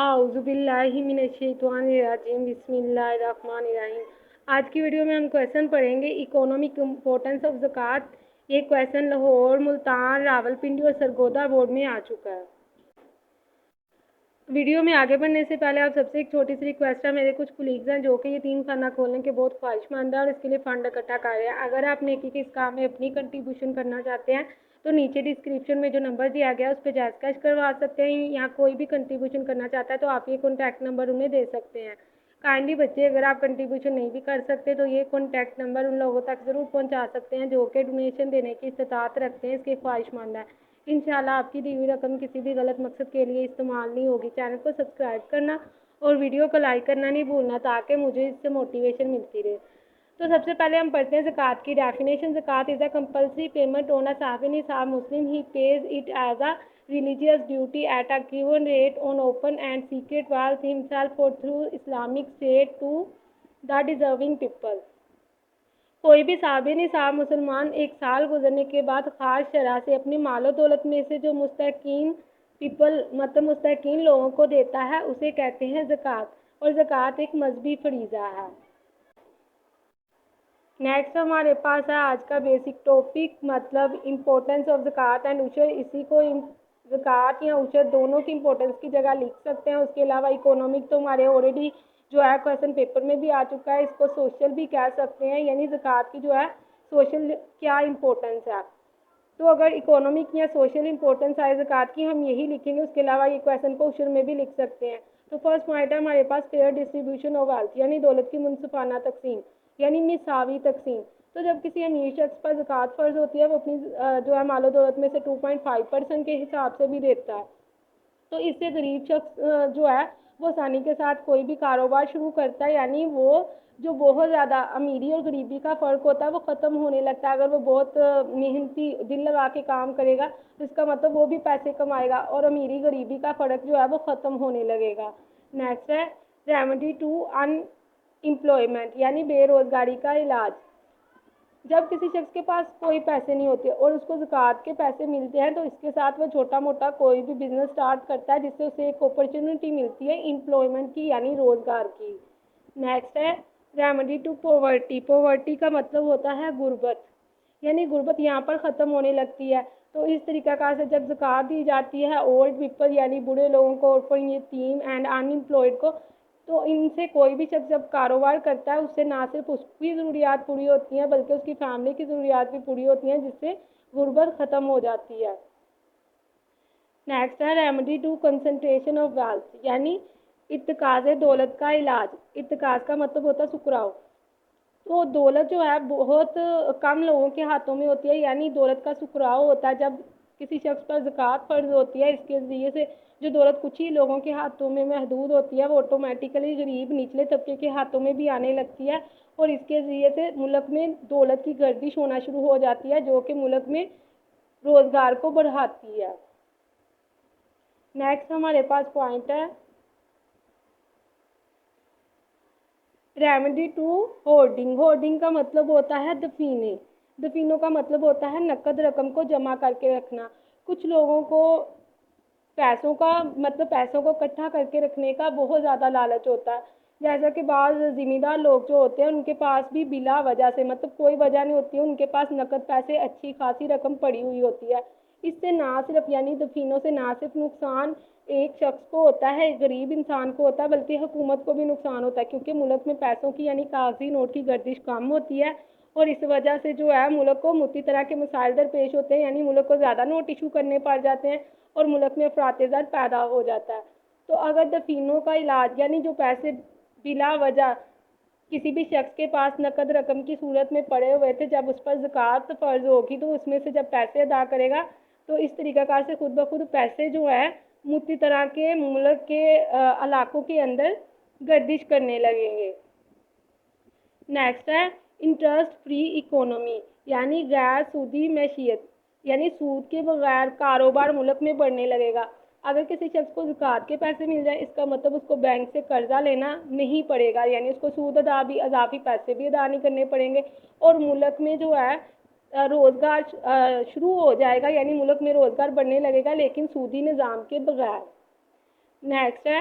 اعوذ باللہ من الشیطان الرجیم بسم اللہ الرحمن الرحیم۔ آج کی ویڈیو میں ہم کویشچن پڑھیں گے اکنامک امپورٹنس آف زکوٰۃ۔ یہ کویشچن لاہور، ملتان، راولپنڈی اور سرگودا بورڈ میں آ چکا ہے۔ ویڈیو میں آگے بڑھنے سے پہلے آپ سب سے ایک چھوٹی سی ریکویسٹ ہے، میرے کچھ کولیگز ہیں جو کہ یتیم خانہ کھولنے کے بہت خواہش مند ہیں اور اس کے لیے فنڈ اکٹھا کر رہے ہیں۔ اگر آپ نیکی کے اس کام میں اپنی کنٹریبیوشن کرنا چاہتے ہیں تو نیچے ڈسکرپشن میں جو نمبر دیا گیا ہے اس پہ جائز کیش کروا سکتے ہیں، یا کوئی بھی کنٹریبیوشن کرنا چاہتا ہے تو آپ یہ کانٹیکٹ نمبر انہیں دے سکتے ہیں۔ کائنڈلی بچے، اگر آپ کنٹریبیوشن نہیں بھی کر سکتے تو یہ کانٹیکٹ نمبر ان لوگوں تک ضرور پہنچا سکتے ہیں جو کہ ڈونیشن دینے کی استطاعت رکھتے ہیں، اس کے خواہش مند ہیں۔ انشاءاللہ آپ کی دی ہوئی رقم کسی بھی غلط مقصد کے لیے استعمال نہیں ہوگی۔ چینل کو سبسکرائب کرنا اور ویڈیو کو لائک کرنا نہیں بھولنا تاکہ مجھے اس سے موٹیویشن ملتی رہے۔ تو سب سے پہلے ہم پڑھتے ہیں زکوٰۃ کی ڈیفینیشن۔ زکوٰۃ از a compulsory payment on a صاحب نصاب Muslim he pays it as a religious duty at a given rate on open and secret wealth himself or through Islamic state to the deserving people. کوئی بھی صاحب نصاب مسلمان ایک سال گزرنے کے بعد خاص شرح سے اپنی مال و دولت میں سے جو مستحقین مستحقین لوگوں کو دیتا ہے اسے کہتے ہیں زکوٰۃ، اور زکوٰۃ ایک مذہبی فریضہ ہے۔ نیکسٹ ہمارے پاس ہے آج کا بیسک ٹاپک، مطلب امپورٹنس آف زکوٰۃ اینڈ عشر۔ اسی کو زکوٰۃ یا عشر دونوں کی امپورٹنس کی جگہ لکھ سکتے ہیں۔ اس کے علاوہ اکنامک تو ہمارے آلریڈی جو ہے کویشچن پیپر میں بھی آ چکا ہے، اس کو سوشل بھی کہہ سکتے ہیں، یعنی زکوٰۃ کی جو ہے سوشل کیا امپورٹنس ہے۔ تو اگر اکنامک یا سوشل امپورٹنس آئے زکوٰۃ کی ہم یہی لکھیں گے، اس کے علاوہ یہ کویشچن کو عشر میں بھی لکھ سکتے ہیں۔ تو فرسٹ پوائنٹ ہے ہمارے پاس فیئر ڈسٹریبیوشن آف ویلتھ، یعنی دولت کی منصفانہ تقسیم، یعنی مساوی تقسیم۔ تو جب کسی امیر شخص پر زکوٰۃ فرض ہوتی ہے وہ اپنی جو ہے مال و دولت میں سے 2.5% کے حساب سے بھی دیتا ہے، تو اس سے غریب شخص جو ہے وہ آسانی کے ساتھ کوئی بھی کاروبار شروع کرتا ہے، یعنی وہ جو بہت زیادہ امیری اور غریبی کا فرق ہوتا ہے وہ ختم ہونے لگتا ہے۔ اگر وہ بہت محنتی دل لگا کے کام کرے گا تو اس کا مطلب وہ بھی پیسے کمائے گا اور امیری غریبی کا فرق جو ہے وہ ختم ہونے لگے گا۔ نیکسٹ ہے ریمیڈی ٹو ان امپلائمنٹ، یعنی بے روزگاری کا علاج۔ جب کسی شخص کے پاس کوئی پیسے نہیں ہوتے اور اس کو زکوٰۃ کے پیسے ملتے ہیں تو اس کے ساتھ وہ چھوٹا موٹا کوئی بھی بزنس سٹارٹ کرتا ہے، جس سے اسے ایک اپرچونٹی ملتی ہے امپلائمنٹ کی، یعنی روزگار کی۔ نیکسٹ ہے ریمیڈی ٹو پاورٹی۔ پاورٹی کا مطلب ہوتا ہے غربت، یعنی غربت یہاں پر ختم ہونے لگتی ہے۔ تو اس طریقہ کار سے جب زکوٰۃ دی جاتی ہے اولڈ پیپل یعنی بوڑھے لوگوں کو، اور یتیم اینڈ ان امپلائڈ کو، تو ان سے کوئی بھی شخص جب کاروبار کرتا ہے اس سے نہ صرف اس کی ضروریات پوری ہوتی ہیں بلکہ اس کی فیملی کی ضروریات بھی پوری ہوتی ہیں، جس سے غربت ختم ہو جاتی ہے۔ نیکسٹ ہے remedy to concentration of wealth, یعنی ارتکاز دولت کا علاج۔ ارتکاز کا مطلب ہوتا ہے سکراؤ۔ تو دولت جو ہے بہت کم لوگوں کے ہاتھوں میں ہوتی ہے، یعنی دولت کا سکراؤ ہوتا ہے۔ جب کسی شخص پر زکوٰۃ فرض ہوتی ہے اس کے ذریعے سے جو دولت کچھ ہی لوگوں کے ہاتھوں میں محدود ہوتی ہے وہ آٹومیٹیکلی غریب نچلے طبقے کے ہاتھوں میں بھی آنے لگتی ہے، اور اس کے ذریعے سے ملک میں دولت کی گردش ہونا شروع ہو جاتی ہے جو کہ ملک میں روزگار کو بڑھاتی ہے۔ نیکسٹ ہمارے پاس پوائنٹ ہے ریمیڈی ٹو ہورڈنگ۔ ہورڈنگ کا مطلب ہوتا ہے دفینے۔ دفینوں کا مطلب ہوتا ہے نقد رقم کو جمع کر کے رکھنا۔ کچھ لوگوں کو پیسوں کو اکٹھا کر کے رکھنے کا بہت زیادہ لالچ ہوتا ہے، جیسا کہ بعض ذمہ دار لوگ جو ہوتے ہیں ان کے پاس بھی بلا وجہ سے کوئی وجہ نہیں ہوتی ہے، ان کے پاس نقد پیسے اچھی خاصی رقم پڑی ہوئی ہوتی ہے۔ اس سے نہ صرف یعنی دفینوں سے نہ صرف نقصان ایک شخص کو ہوتا ہے، غریب انسان کو ہوتا ہے، بلکہ حکومت کو بھی نقصان ہوتا ہے، کیونکہ ملک میں پیسوں کی یعنی کاغذی نوٹ کی گردش کم ہوتی ہے، اور اس وجہ سے جو ہے ملک کو متی طرح کے مسائل درپیش ہوتے ہیں، یعنی ملک کو زیادہ نوٹ ایشو کرنے پڑ جاتے ہیں اور ملک میں افراط زر پیدا ہو جاتا ہے۔ تو اگر دفینوں کا علاج یعنی جو پیسے بلا وجہ کسی بھی شخص کے پاس نقد رقم کی صورت میں پڑے ہوئے تھے، جب اس پر زکوٰۃ فرض ہوگی تو اس میں سے جب پیسے ادا کرے گا تو اس طریقہ کار سے خود بخود پیسے جو ہے متی طرح کے ملک کے علاقوں کے اندر گردش کرنے لگیں گے۔ نیکسٹ ہے انٹرسٹ فری اکانومی، یعنی غیر سودی معیشت، یعنی سود کے بغیر کاروبار ملک میں بڑھنے لگے گا۔ اگر کسی شخص کو زکوٰۃ کے پیسے مل جائیں اس کا مطلب اس کو بینک سے قرضہ لینا نہیں پڑے گا، یعنی اس کو سود اضافی پیسے بھی ادا نہیں کرنے پڑیں گے، اور ملک میں جو ہے روزگار شروع ہو جائے گا، یعنی ملک میں روزگار بڑھنے لگے گا لیکن سودی نظام کے بغیر۔ نیکسٹ ہے